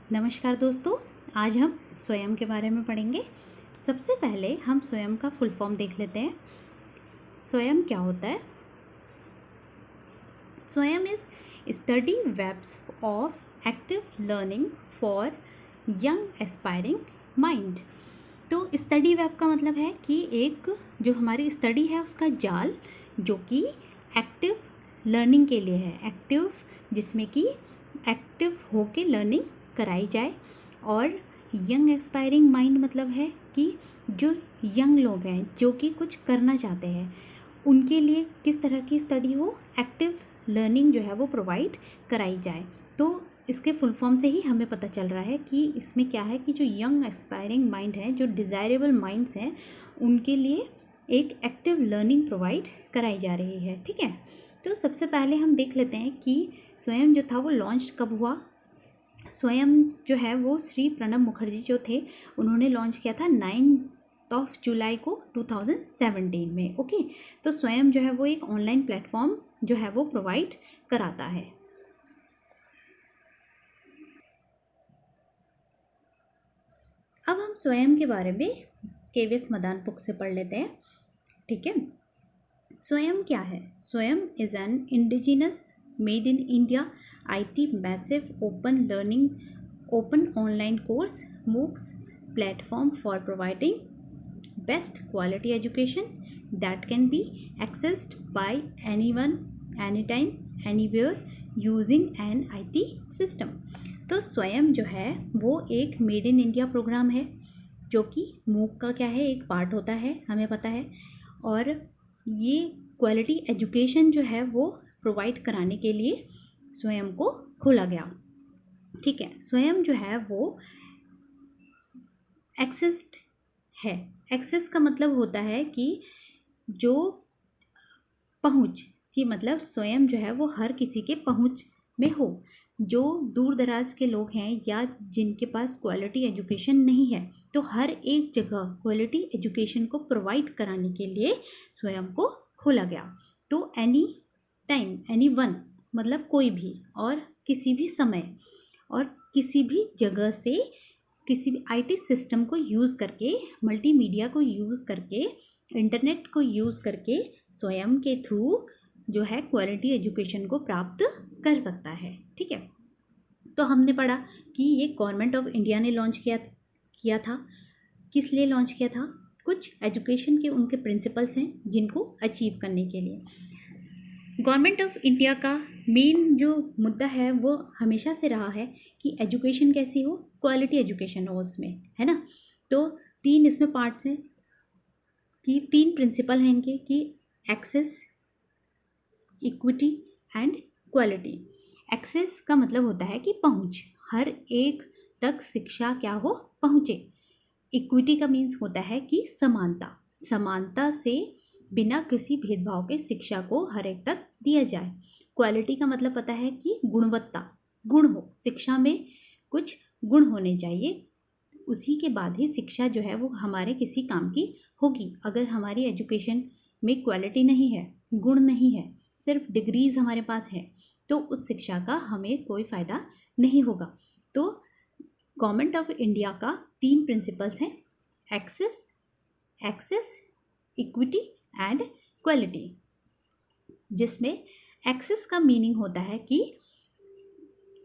नमस्कार दोस्तों, आज हम स्वयं के बारे में पढ़ेंगे। सबसे पहले हम स्वयं का फुल फॉर्म देख लेते हैं। स्वयं क्या होता है? Swayam is study webs of active learning for young aspiring mind. तो स्टडी वेब का मतलब है कि एक जो हमारी स्टडी है उसका जाल, जो कि एक्टिव लर्निंग के लिए है। एक्टिव जिसमें कि एक्टिव होके लर्निंग कराई जाए। और यंग एस्पायरिंग माइंड मतलब है कि जो यंग लोग हैं जो कि कुछ करना चाहते हैं, उनके लिए किस तरह की स्टडी हो, एक्टिव लर्निंग जो है वो प्रोवाइड कराई जाए। तो इसके फुल फॉर्म से ही हमें पता चल रहा है कि इसमें क्या है कि जो यंग एस्पायरिंग माइंड है, जो डिज़ायरेबल माइंड्स हैं, उनके लिए एक एक्टिव लर्निंग प्रोवाइड कराई जा रही है। ठीक है, तो सबसे पहले हम देख लेते हैं कि स्वयं जो था वो लॉन्च कब हुआ। स्वयं जो है वो श्री प्रणब मुखर्जी जो थे, उन्होंने लॉन्च किया था 9 जुलाई को 2017 में। ओके, तो स्वयं जो है वो एक ऑनलाइन प्लेटफॉर्म जो है वो प्रोवाइड कराता है। अब हम स्वयं के बारे में केवीएस मदानपुक से पढ़ लेते हैं। ठीक है, स्वयं क्या है? Swayam is an indigenous made in India IT massive open online course MOOCs platform for providing best quality education that can be accessed by anyone anytime anywhere using an IT system। तो स्वयं जो है वो एक मेड इन इंडिया प्रोग्राम है, जो कि MOOC का क्या है, एक पार्ट होता है, हमें पता है। और ये क्वालिटी एजुकेशन जो है वो प्रोवाइड कराने के लिए स्वयं को खोला गया। ठीक है, स्वयं जो है वो एक्सेस्ड है। एक्सेस का मतलब होता है कि जो पहुंच की, मतलब स्वयं जो है वो हर किसी के पहुंच में हो। जो दूर दराज के लोग हैं या जिनके पास क्वालिटी एजुकेशन नहीं है, तो हर एक जगह क्वालिटी एजुकेशन को प्रोवाइड कराने के लिए स्वयं को खोला गया। तो एनी टाइम एनी वन मतलब कोई भी, और किसी भी समय और किसी भी जगह से, किसी भी IT सिस्टम को यूज़ करके, मल्टीमीडिया को यूज़ करके, इंटरनेट को यूज़ करके स्वयं के थ्रू जो है क्वालिटी एजुकेशन को प्राप्त कर सकता है। ठीक है, तो हमने पढ़ा कि ये गवर्नमेंट ऑफ इंडिया ने लॉन्च किया था। किस लिए लॉन्च किया था? कुछ एजुकेशन के उनके प्रिंसिपल्स हैं जिनको अचीव करने के लिए। गवर्नमेंट ऑफ इंडिया का मेन जो मुद्दा है वो हमेशा से रहा है कि एजुकेशन कैसी हो, क्वालिटी एजुकेशन हो उसमें, है ना। तो 3 इसमें पार्ट्स हैं, कि 3 प्रिंसिपल हैं इनके, कि access, equity and quality. Access का मतलब होता है कि पहुंच, हर एक तक शिक्षा क्या हो, पहुंचे। इक्विटी का मीन्स होता है कि समानता, समानता से बिना किसी भेदभाव के शिक्षा को हर एक तक दिया जाए। क्वालिटी का मतलब पता है कि गुणवत्ता, गुण हो, शिक्षा में कुछ गुण होने चाहिए, उसी के बाद ही शिक्षा जो है वो हमारे किसी काम की होगी। अगर हमारी एजुकेशन में क्वालिटी नहीं है, गुण नहीं है, सिर्फ डिग्रीज हमारे पास है, तो उस शिक्षा का हमें कोई फ़ायदा नहीं होगा। तो गवर्नमेंट ऑफ इंडिया का 3 प्रिंसिपल्स हैं, एक्सेस, इक्विटी एंड क्वालिटी, जिसमें एक्सेस का मीनिंग होता है कि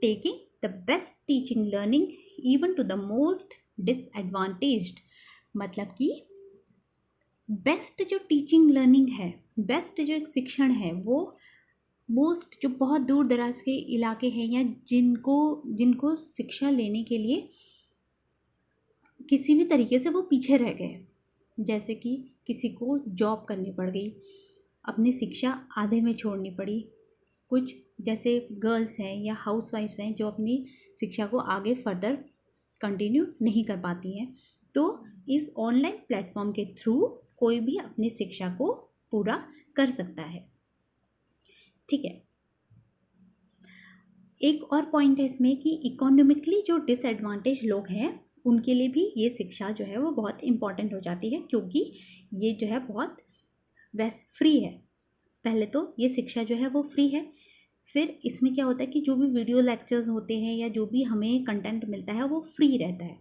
taking the best teaching learning even to the most disadvantaged. मतलब कि बेस्ट जो टीचिंग लर्निंग है, बेस्ट जो एक शिक्षण है, वो मोस्ट जो बहुत दूर दराज के इलाके हैं या जिनको शिक्षा लेने के लिए किसी भी तरीके से वो पीछे रह गए, जैसे कि किसी को जॉब करनी पड़ गई, अपनी शिक्षा आधे में छोड़नी पड़ी, कुछ जैसे गर्ल्स हैं या हाउसवाइफ्स हैं जो अपनी शिक्षा को आगे फर्दर कंटिन्यू नहीं कर पाती हैं, तो इस ऑनलाइन प्लेटफॉर्म के थ्रू कोई भी अपनी शिक्षा को पूरा कर सकता है। ठीक है, एक और पॉइंट है इसमें कि इकोनॉमिकली जो डिसएडवांटेज लोग हैं उनके लिए भी ये शिक्षा जो है वो बहुत इम्पॉर्टेंट हो जाती है, क्योंकि ये जो है बहुत फ्री है। पहले तो ये शिक्षा जो है वो फ्री है, फिर इसमें क्या होता है कि जो भी वीडियो लेक्चर्स होते हैं या जो भी हमें कंटेंट मिलता है वो फ्री रहता है।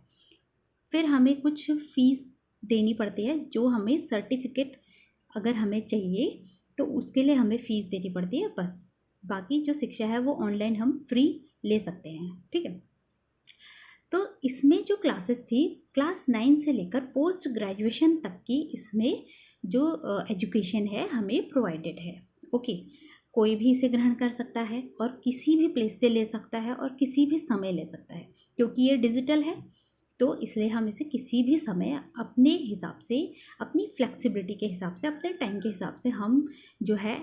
फिर हमें कुछ फ़ीस देनी पड़ती है, जो हमें सर्टिफिकेट अगर हमें चाहिए तो उसके लिए हमें फ़ीस देनी पड़ती है बस। बाकी जो शिक्षा है वो ऑनलाइन हम फ्री ले सकते हैं, ठीक है। तो इसमें जो क्लासेस थी क्लास 9 से लेकर पोस्ट ग्रेजुएशन तक की, इसमें जो एजुकेशन है हमें प्रोवाइडेड है। ओके, कोई भी इसे ग्रहण कर सकता है और किसी भी प्लेस से ले सकता है और किसी भी समय ले सकता है, क्योंकि ये डिजिटल है तो इसलिए हम इसे किसी भी समय अपने हिसाब से, अपनी फ्लेक्सिबिलिटी के हिसाब से, अपने टाइम के हिसाब से हम जो है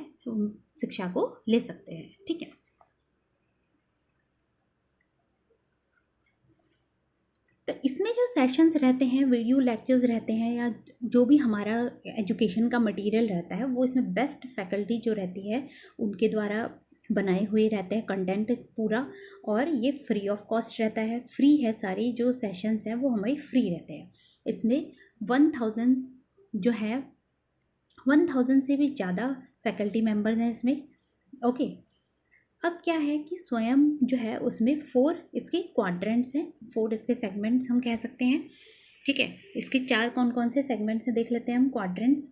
शिक्षा को ले सकते हैं, ठीक है। तो इसमें जो सेशंस रहते हैं, वीडियो लेक्चर्स रहते हैं, या जो भी हमारा एजुकेशन का मटेरियल रहता है वो इसमें बेस्ट फैकल्टी जो रहती है उनके द्वारा बनाए हुए रहते हैं कंटेंट पूरा, और ये फ्री ऑफ कॉस्ट रहता है। फ्री है, सारी जो सेशंस हैं वो हमारी फ्री रहते हैं। इसमें 1000 जो है 1000 से भी ज़्यादा फैकल्टी मेंबर्स हैं इसमें। ओके, अब क्या है कि स्वयं जो है उसमें 4 इसके क्वाड्रेंट्स हैं, 4 इसके सेगमेंट्स हम कह सकते हैं, ठीक है। इसके 4 कौन कौन से सेगमेंट्स हैं देख लेते हैं हम क्वाड्रेंट्स।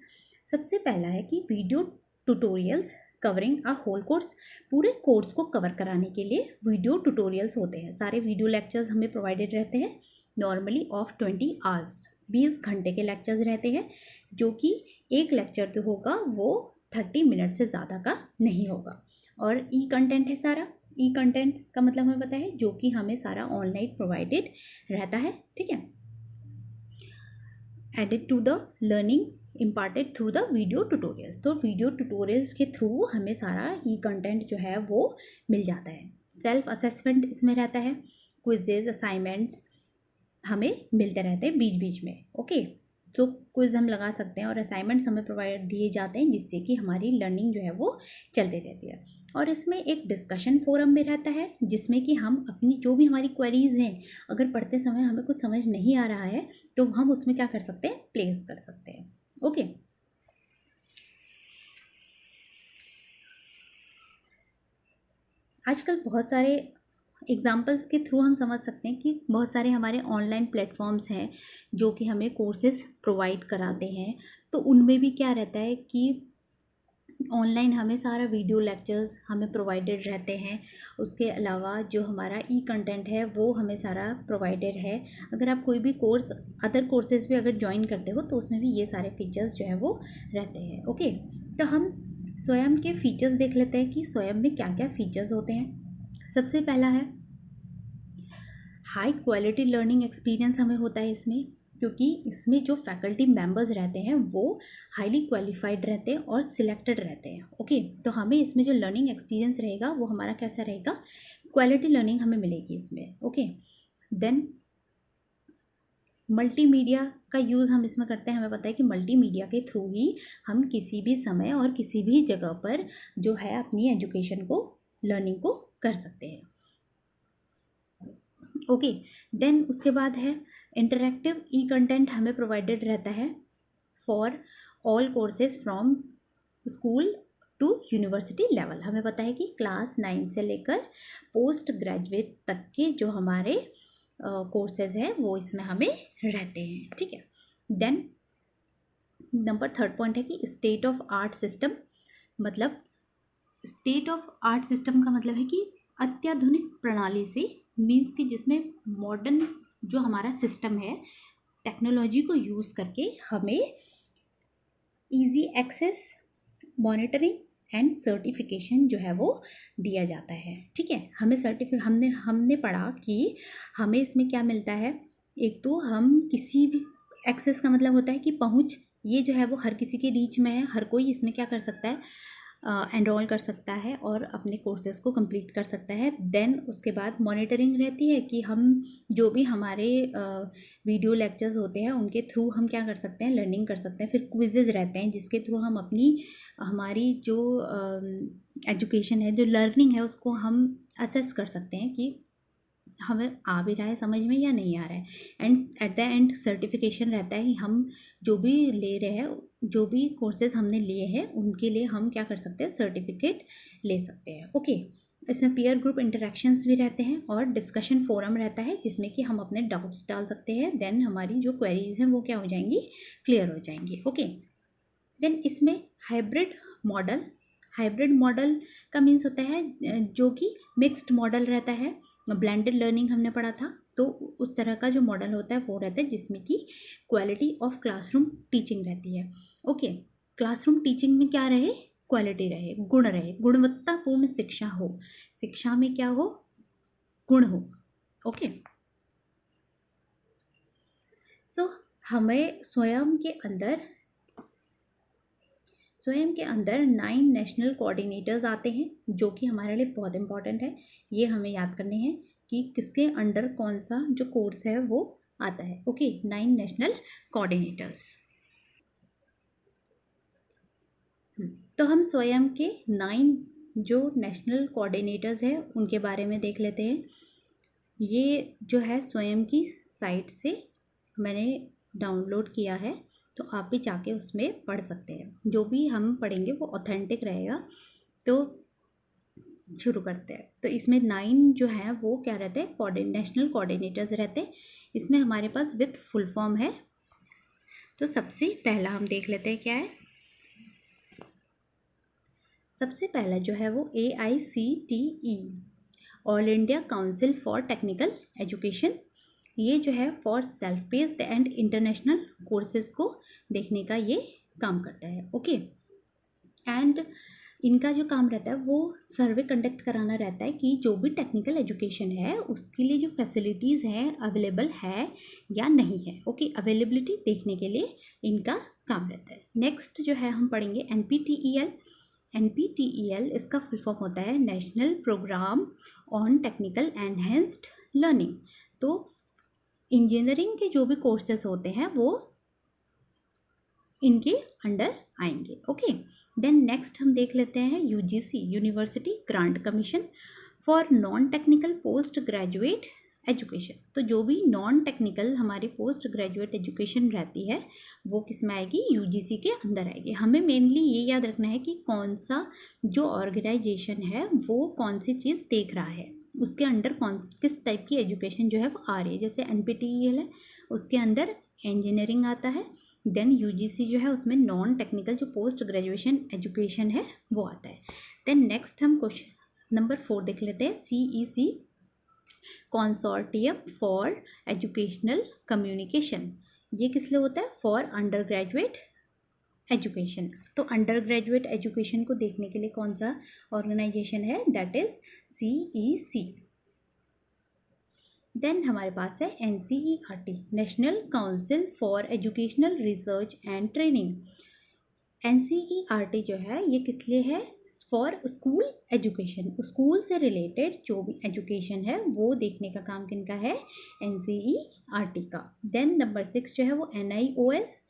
सबसे पहला है कि video tutorials covering a whole course. पूरे कोर्स को कवर कराने के लिए वीडियो ट्यूटोरियल्स होते हैं। सारे वीडियो लेक्चर्स हमें प्रोवाइडेड रहते हैं, नॉर्मली ऑफ 20 आवर्स, 20 घंटे के लेक्चर्स रहते हैं, जो कि एक लेक्चर जो होगा वो 30 मिनट से ज़्यादा का नहीं होगा। और ई कंटेंट है सारा। ई कंटेंट का मतलब हमें पता है जो कि हमें सारा ऑनलाइन प्रोवाइडेड रहता है, ठीक है। Added to the learning imparted through the video tutorials. तो वीडियो ट्यूटोरियल्स के थ्रू हमें सारा ई कंटेंट जो है वो मिल जाता है। सेल्फ असेसमेंट इसमें रहता है, क्विजेज, असाइनमेंट्स हमें मिलते रहते हैं बीच बीच में। ओके, तो क्विज हम लगा सकते हैं और असाइनमेंट्स हमें प्रोवाइड दिए जाते हैं, जिससे कि हमारी लर्निंग जो है वो चलती रहती है। और इसमें एक डिस्कशन फोरम भी रहता है, जिसमें कि हम अपनी जो भी हमारी क्वेरीज हैं, अगर पढ़ते समय हमें कुछ समझ नहीं आ रहा है तो हम उसमें क्या कर सकते हैं, प्लेस कर सकते हैं। ओके, आजकल बहुत सारे एग्जाम्पल्स के थ्रू हम समझ सकते हैं कि बहुत सारे हमारे ऑनलाइन प्लेटफॉर्म्स हैं जो कि हमें कोर्सेज प्रोवाइड कराते हैं। तो उनमें भी क्या रहता है कि ऑनलाइन हमें सारा वीडियो लेक्चर्स हमें प्रोवाइडेड रहते हैं। उसके अलावा जो हमारा ई कंटेंट है वो हमें सारा प्रोवाइडेड है। अगर आप कोई भी कोर्स, अदर कोर्सेज भी अगर ज्वाइन करते हो तो उसमें भी ये सारे फीचर्स जो है वो रहते हैं। ओके, तो हम स्वयं के फीचर्स देख लेते हैं कि स्वयं में क्या क्या फीचर्स होते हैं। सबसे पहला है हाई क्वालिटी लर्निंग एक्सपीरियंस हमें होता है इसमें, क्योंकि इसमें जो फैकल्टी मेंबर्स रहते हैं वो हाईली क्वालिफाइड रहते हैं और सिलेक्टेड रहते हैं। ओके, तो हमें इसमें जो लर्निंग एक्सपीरियंस रहेगा वो हमारा कैसा रहेगा, क्वालिटी लर्निंग हमें मिलेगी इसमें। ओके, देन मल्टीमीडिया का यूज़ हम इसमें करते हैं। हमें पता है कि मल्टीमीडिया के थ्रू ही हम किसी भी समय और किसी भी जगह पर जो है अपनी एजुकेशन को, लर्निंग को कर सकते हैं। ओके, देन उसके बाद है इंटरेक्टिव ई कंटेंट हमें प्रोवाइडेड रहता है for all courses from school to university level. हमें पता है कि क्लास 9 से लेकर पोस्ट ग्रेजुएट तक के जो हमारे कोर्सेज हैं वो इसमें हमें रहते हैं, ठीक है। देन नंबर 3 पॉइंट है कि स्टेट ऑफ आर्ट सिस्टम। मतलब स्टेट ऑफ आर्ट सिस्टम का मतलब है कि अत्याधुनिक प्रणाली से, मीन्स कि जिसमें मॉडर्न जो हमारा सिस्टम है, टेक्नोलॉजी को यूज़ करके हमें easy access, monitoring and certification जो है वो दिया जाता है, ठीक है। हमें हमने पढ़ा कि हमें इसमें क्या मिलता है। एक तो हम किसी भी, एक्सेस का मतलब होता है कि पहुंच, ये जो है वो हर किसी के रीच में है, हर कोई इसमें क्या कर सकता है, एनरोल कर सकता है और अपने कोर्सेज़ को कंप्लीट कर सकता है। देन उसके बाद मॉनिटरिंग रहती है कि हम जो भी हमारे वीडियो लेक्चर्स होते हैं उनके थ्रू हम क्या कर सकते हैं, लर्निंग कर सकते हैं। फिर क्विजेज़ रहते हैं जिसके थ्रू हम अपनी, हमारी जो एजुकेशन है, जो लर्निंग है, उसको हम असेस कर सकते हैं कि हमें आ भी रहा है समझ में या नहीं आ रहा है। And at the end certification रहता है कि हम जो भी ले रहे हैं, जो भी कोर्सेज हमने लिए हैं उनके लिए हम क्या कर सकते हैं, सर्टिफिकेट ले सकते हैं। ओके, इसमें पीयर ग्रुप इंटरेक्शंस भी रहते हैं और डिस्कशन फोरम रहता है जिसमें कि हम अपने डाउट्स डाल सकते हैं, देन हमारी जो क्वेरीज हैं वो क्या हो जाएंगी, क्लियर हो जाएंगी। ओके, देन इसमें हाइब्रिड मॉडल का मीन्स होता है जो कि मिक्स्ड मॉडल रहता है। ब्लेंडेड लर्निंग हमने पढ़ा था, तो उस तरह का जो मॉडल होता है वो रहता है जिसमें कि क्वालिटी ऑफ क्लासरूम टीचिंग रहती है। ओके, क्लासरूम टीचिंग में क्या रहे, क्वालिटी रहे, गुण रहे, गुणवत्तापूर्ण शिक्षा हो, शिक्षा में क्या हो, गुण हो। ओके, सो हमें स्वयं के अंदर 9 नेशनल कोऑर्डिनेटर्स आते हैं जो कि हमारे लिए बहुत इंपॉर्टेंट है। ये हमें याद करने हैं कि किसके अंडर कौन सा जो कोर्स है वो आता है। Okay, 9 national coordinators. तो हम स्वयं के 9 जो नेशनल कोऑर्डिनेटर्स हैं उनके बारे में देख लेते हैं। ये जो है स्वयं की साइट से मैंने डाउनलोड किया है, तो आप भी जाके उसमें पढ़ सकते हैं। जो भी हम पढ़ेंगे वो ऑथेंटिक रहेगा। तो शुरू करते हैं। तो इसमें 9 जो है वो क्या रहते हैं, नेशनल कोऑर्डिनेटर्स रहते हैं। इसमें हमारे पास विथ फुल फॉर्म है। तो सबसे पहला हम देख लेते हैं क्या है। सबसे पहला जो है वो AICTE, all India council for technical education. ये जो है for self paced and international courses को देखने का ये काम करता है। ओके, एंड इनका जो काम रहता है वो सर्वे कंडक्ट कराना रहता है कि जो भी टेक्निकल एजुकेशन है उसके लिए जो फैसिलिटीज़ हैं अवेलेबल है या नहीं है। ओके, अवेलेबिलिटी देखने के लिए इनका काम रहता है। नेक्स्ट जो है हम पढ़ेंगे NPTEL। इसका फुल फॉर्म होता है national programme on technical enhanced learning. तो इंजीनियरिंग के जो भी कोर्सेज होते हैं वो इनके अंडर आएंगे। ओके, देन नेक्स्ट हम देख लेते हैं UGC, university grant commission for non technical post graduate education. तो जो भी नॉन टेक्निकल हमारी पोस्ट ग्रेजुएट एजुकेशन रहती है वो किस में आएगी, UGC के अंदर आएगी। हमें मेनली ये याद रखना है कि कौन सा जो ऑर्गेनाइजेशन है वो कौन सी चीज़ देख रहा है, उसके अंडर किस टाइप की एजुकेशन जो है वो आ रही है। जैसे NPTEL है, उसके अंदर इंजीनियरिंग आता है। देन UGC जो है उसमें नॉन टेक्निकल जो पोस्ट ग्रेजुएशन एजुकेशन है वो आता है। देन नेक्स्ट हम क्वेश्चन नंबर 4 देख लेते हैं। CEC, consortium for educational communication. ये किस लिए होता है, फॉर अंडर ग्रेजुएट एजुकेशन। तो अंडर ग्रेजुएट एजुकेशन को देखने के लिए कौन सा ऑर्गेनाइजेशन है, दैट इज CEC। देन हमारे पास है NCERT, national council for educational research and training. NCERT जो है ये किस लिए है, फॉर स्कूल एजुकेशन। स्कूल से रिलेटेड जो भी एजुकेशन है वो देखने का काम किनका है, NCERT का। देन नंबर 6 जो है वो NIOS,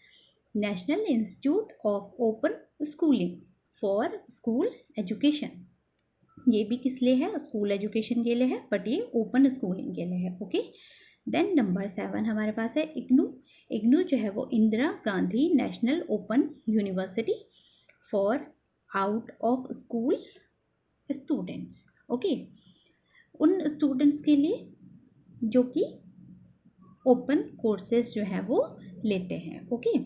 national institute of open schooling for school education. ये भी किस लिए है, स्कूल एजुकेशन के लिए है, बट ये ओपन स्कूलिंग के लिए है। ओके, देन नंबर 7 हमारे पास है इग्नू जो है वो Indira Gandhi national open university for out of school students. Okay, उन स्टूडेंट्स के लिए जो कि ओपन कोर्सेज जो है वो लेते हैं। ओके,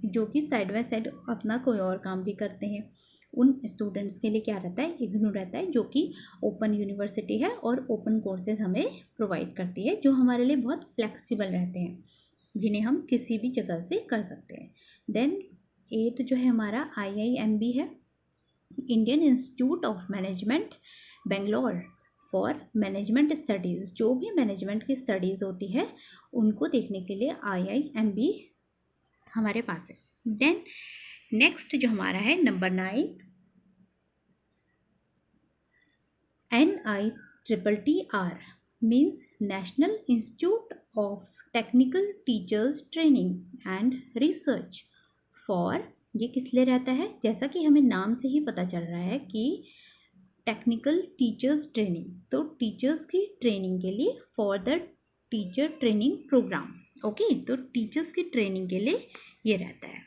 जो कि साइड बाय साइड अपना कोई और काम भी करते हैं, उन स्टूडेंट्स के लिए क्या रहता है, इग्नू रहता है, जो कि ओपन यूनिवर्सिटी है और ओपन कोर्सेज हमें प्रोवाइड करती है, जो हमारे लिए बहुत फ्लेक्सिबल रहते हैं, जिन्हें हम किसी भी जगह से कर सकते हैं। देन 8 जो है हमारा IIMB है, Indian institute of management Bangalore for management studies. जो भी मैनेजमेंट की स्टडीज़ होती है उनको देखने के लिए IIMB हमारे पास है। देन नेक्स्ट जो हमारा है number 9, NITTR means national institute of technical teachers training and research for. ये किस लिए रहता है, जैसा कि हमें नाम से ही पता चल रहा है कि टेक्निकल टीचर्स ट्रेनिंग, तो टीचर्स की ट्रेनिंग के लिए, for the teacher training programme. Okay, तो टीचर्स की ट्रेनिंग के लिए ये रहता है।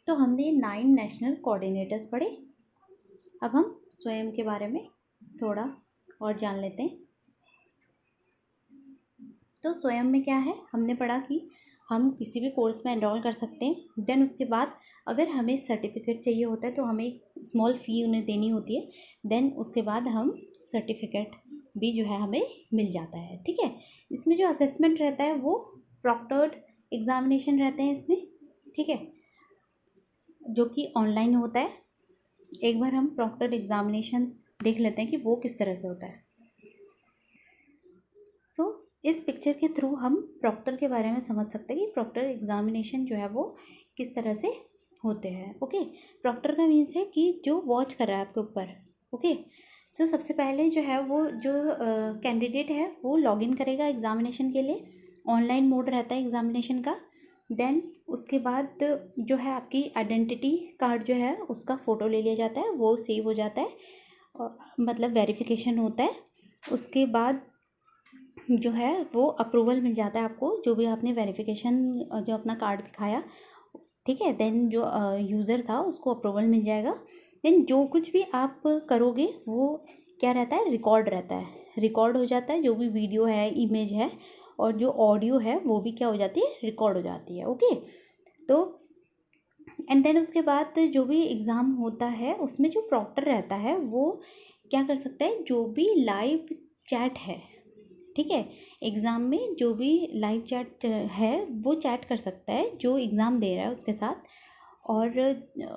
तो हमने 9 नेशनल कोऑर्डिनेटर्स पढ़े। अब हम स्वयं के बारे में थोड़ा और जान लेते हैं। तो स्वयं में क्या है, हमने पढ़ा कि हम किसी भी कोर्स में एनरोल कर सकते हैं। देन उसके बाद अगर हमें सर्टिफिकेट चाहिए होता है तो हमें एक स्मॉल फ़ी उन्हें देनी होती है। देन उसके बाद हम सर्टिफिकेट भी जो है हमें मिल जाता है। ठीक है, इसमें जो असेसमेंट रहता है वो प्रॉक्टर्ड एग्जामिनेशन रहते हैं इसमें। ठीक है, जो कि ऑनलाइन होता है। एक बार हम प्रॉक्टर्ड एग्जामिनेशन देख लेते हैं कि वो किस तरह से होता है। सो इस पिक्चर के थ्रू हम प्रॉक्टर के बारे में समझ सकते हैं कि प्रॉक्टर एग्जामिनेशन जो है वो किस तरह से होते हैं। ओके, प्रॉक्टर का मीन्स है कि जो वॉच कर रहा है आपके ऊपर। ओके, सो सबसे पहले जो है वो जो कैंडिडेट है वो लॉगिन करेगा एग्जामिनेशन के लिए। ऑनलाइन मोड रहता है एग्जामिनेशन का। देन उसके बाद जो है आपकी आइडेंटिटी कार्ड जो है उसका फ़ोटो ले लिया जाता है, वो सेव हो जाता है, मतलब वेरिफिकेशन होता है। उसके बाद जो है वो अप्रूवल मिल जाता है आपको, जो भी आपने वेरिफिकेशन जो अपना कार्ड दिखाया। ठीक है, देन जो यूज़र था उसको अप्रूवल मिल जाएगा। देन जो कुछ भी आप करोगे वो क्या रहता है, रिकॉर्ड रहता है, रिकॉर्ड हो जाता है। जो भी वीडियो है, इमेज है और जो ऑडियो है वो भी क्या हो जाती है, रिकॉर्ड हो जाती है। ओके, तो एंड देन उसके बाद जो भी एग्ज़ाम होता है उसमें जो प्रॉक्टर रहता है वो क्या कर सकता है, जो भी लाइव चैट है, ठीक है, एग्ज़ाम में जो भी लाइव चैट है वो चैट कर सकता है जो एग्ज़ाम दे रहा है उसके साथ। और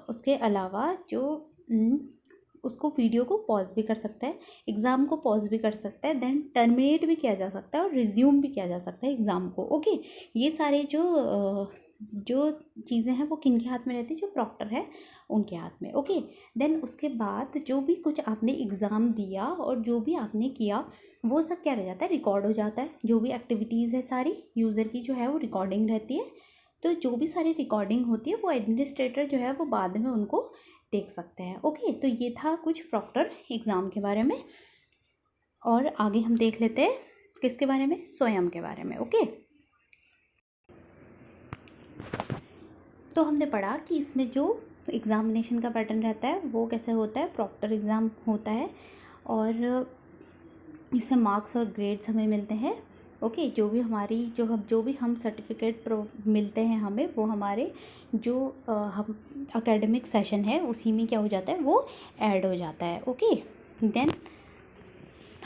उसके अलावा जो उसको वीडियो को पॉज भी कर सकता है, एग्ज़ाम को पॉज भी कर सकता है, देन टर्मिनेट भी किया जा सकता है और रिज्यूम भी किया जा सकता है एग्ज़ाम को। ओके, ये सारे जो चीज़ें हैं वो किन के हाथ में रहती है, जो प्रॉक्टर है उनके हाथ में। ओके, देन उसके बाद जो भी कुछ आपने एग्ज़ाम दिया और जो भी आपने किया वो सब क्या रह जाता है, रिकॉर्ड हो जाता है। जो भी एक्टिविटीज़ है सारी यूज़र की जो है वो रिकॉर्डिंग रहती है। तो जो भी सारी रिकॉर्डिंग होती है वो एडमिनिस्ट्रेटर जो है वो बाद में उनको देख सकते हैं। ओके, तो ये था कुछ प्रॉक्टर एग्ज़ाम के बारे में। और आगे हम देख लेते हैं किसके बारे में, स्वयं के बारे में। ओके, तो हमने पढ़ा कि इसमें जो एग्ज़ामिनेशन का पैटर्न रहता है वो कैसे होता है, प्रॉक्टर एग्ज़ाम होता है और इससे मार्क्स और ग्रेड्स हमें मिलते हैं। ओके, जो भी हम सर्टिफिकेट मिलते हैं हमें, वो हमारे जो हम एकेडमिक सेशन है उसी में क्या हो जाता है, वो ऐड हो जाता है। ओके, देन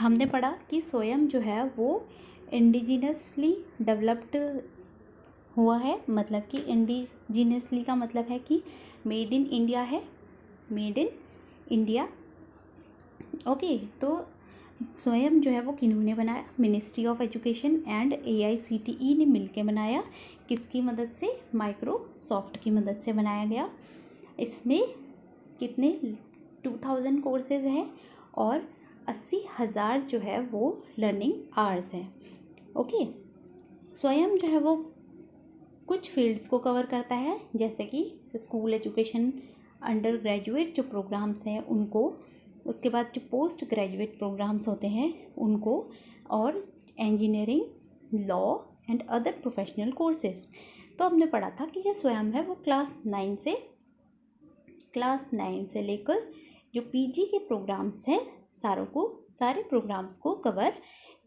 हमने पढ़ा कि स्वयं जो है वो इंडिजिनसली डेवलप्ड हुआ है। मतलब कि इंडिजिनसली का मतलब है कि मेड इन इंडिया है, मेड इन इंडिया। ओके, तो स्वयं जो है वो किन्होंने बनाया, ministry of education and AICTE ने मिलके बनाया। किसकी मदद से, माइक्रोसॉफ्ट की मदद से बनाया गया। इसमें कितने 2000 कोर्सेज हैं और 80,000 जो है वो लर्निंग आवर्स हैं। ओके, स्वयं जो है वो कुछ फील्ड्स को कवर करता है, जैसे कि स्कूल एजुकेशन, अंडर ग्रेजुएट जो प्रोग्राम्स हैं उनको, उसके बाद जो पोस्ट ग्रेजुएट प्रोग्राम्स होते हैं उनको, और engineering, law and other professional courses. तो हमने पढ़ा था कि जो स्वयं है वो क्लास 9 से लेकर जो PG के प्रोग्राम्स हैं सारे प्रोग्राम्स को कवर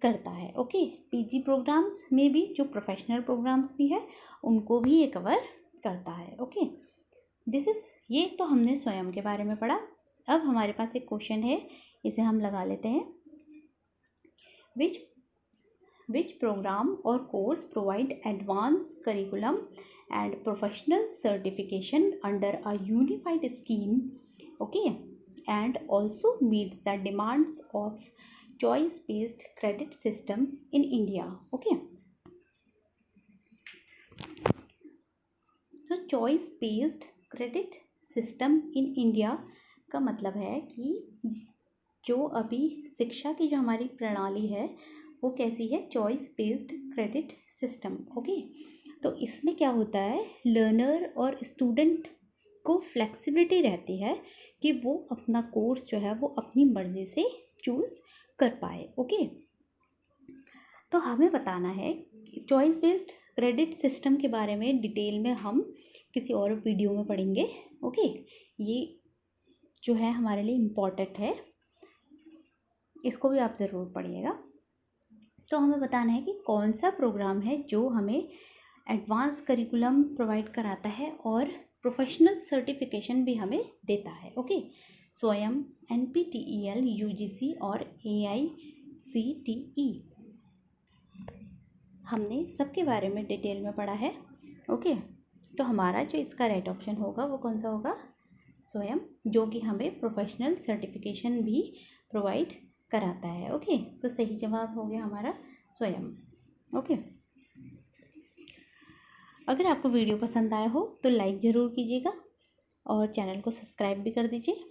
करता है। ओके, PG प्रोग्राम्स में भी जो प्रोफेशनल प्रोग्राम्स भी है उनको भी ये कवर करता है। ओके, ये तो हमने स्वयं के बारे में पढ़ा। अब हमारे पास एक क्वेश्चन है, इसे हम लगा लेते हैं। विच प्रोग्राम और course provide advance curriculum and professional certification under a unified scheme, okay, and also meets the demands of choice based credit system in India. Okay, so choice based credit system in India का मतलब है कि जो अभी शिक्षा की जो हमारी प्रणाली है वो कैसी है, choice based credit system. Okay, तो इसमें क्या होता है, लर्नर और स्टूडेंट को फ्लेक्सिबिलिटी रहती है कि वो अपना कोर्स जो है वो अपनी मर्ज़ी से चूज़ कर पाए। ओके, तो हमें बताना है चॉइस बेस्ड क्रेडिट सिस्टम के बारे में डिटेल में हम किसी और वीडियो में पढ़ेंगे। ओके, ये जो है हमारे लिए इम्पॉर्टेंट है, इसको भी आप ज़रूर पढ़िएगा। तो हमें बताना है कि कौन सा प्रोग्राम है जो हमें एडवांस करिकुलम प्रोवाइड कराता है और प्रोफेशनल सर्टिफिकेशन भी हमें देता है। ओके, स्वयं, NPTEL, UGC और AICTE, हमने सबके बारे में डिटेल में पढ़ा है। ओके, तो हमारा जो इसका राइट ऑप्शन होगा वो कौन सा होगा? स्वयं, जो कि हमें प्रोफेशनल सर्टिफिकेशन भी प्रोवाइड कराता है। ओके, तो सही जवाब हो गया हमारा स्वयं। ओके, अगर आपको वीडियो पसंद आया हो तो लाइक ज़रूर कीजिएगा और चैनल को सब्सक्राइब भी कर दीजिए।